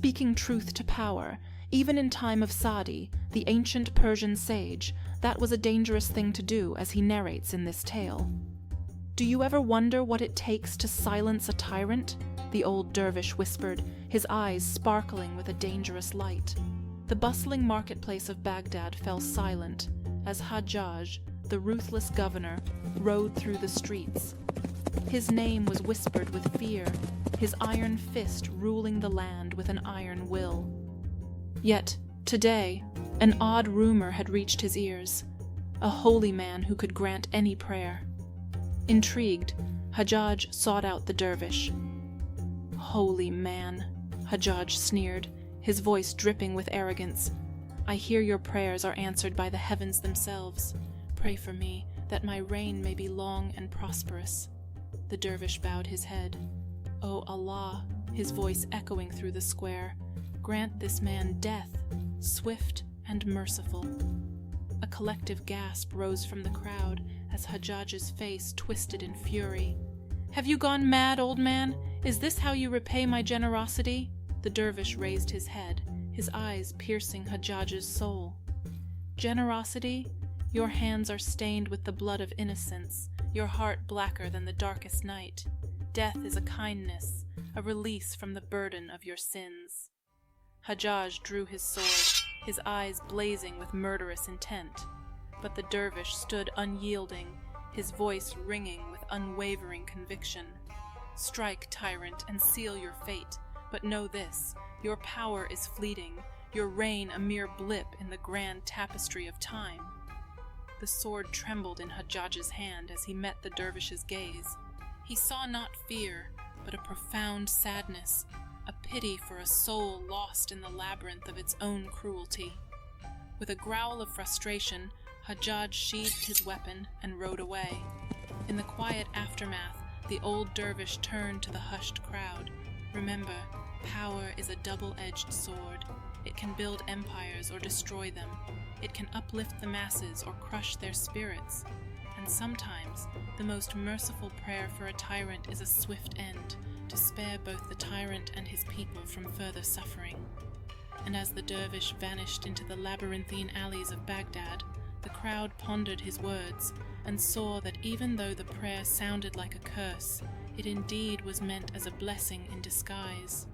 speaking truth to power. Even in time of Saadi, the ancient Persian sage, that was a dangerous thing to do, as he narrates in this tale. "Do you ever wonder what it takes to silence a tyrant?" the old dervish whispered, his eyes sparkling with a dangerous light. The bustling marketplace of Baghdad fell silent as Hajjaj, the ruthless governor, rode through the streets. His name was whispered with fear, his iron fist ruling the land with an iron will. Yet, today, an odd rumor had reached his ears, a holy man who could grant any prayer. Intrigued, Hajjaj sought out the dervish. "Holy man," Hajjaj sneered, his voice dripping with arrogance. "I hear your prayers are answered by the heavens themselves. Pray for me, that my reign may be long and prosperous." The dervish bowed his head. "O Allah," his voice echoing through the square, "grant this man death, swift and merciful." A collective gasp rose from the crowd as Hajjaj's face twisted in fury. "Have you gone mad, old man? Is this how you repay my generosity?" The dervish raised his head, his eyes piercing Hajjaj's soul. "Generosity? Your hands are stained with the blood of innocence, your heart blacker than the darkest night. Death is a kindness, a release from the burden of your sins." Hajjaj drew his sword, his eyes blazing with murderous intent. But the dervish stood unyielding, his voice ringing with unwavering conviction. "Strike, tyrant, and seal your fate, but know this, your power is fleeting, your reign a mere blip in the grand tapestry of time." The sword trembled in Hajjaj's hand as he met the dervish's gaze. He saw not fear, but a profound sadness, a pity for a soul lost in the labyrinth of its own cruelty. With a growl of frustration, Hajjaj sheathed his weapon and rode away. In the quiet aftermath, the old dervish turned to the hushed crowd. "Remember, power is a double-edged sword. It can build empires or destroy them. It can uplift the masses or crush their spirits. And sometimes, the most merciful prayer for a tyrant is a swift end, to spare both the tyrant and his people from further suffering." And as the dervish vanished into the labyrinthine alleys of Baghdad, the crowd pondered his words and saw that even though the prayer sounded like a curse, it indeed was meant as a blessing in disguise.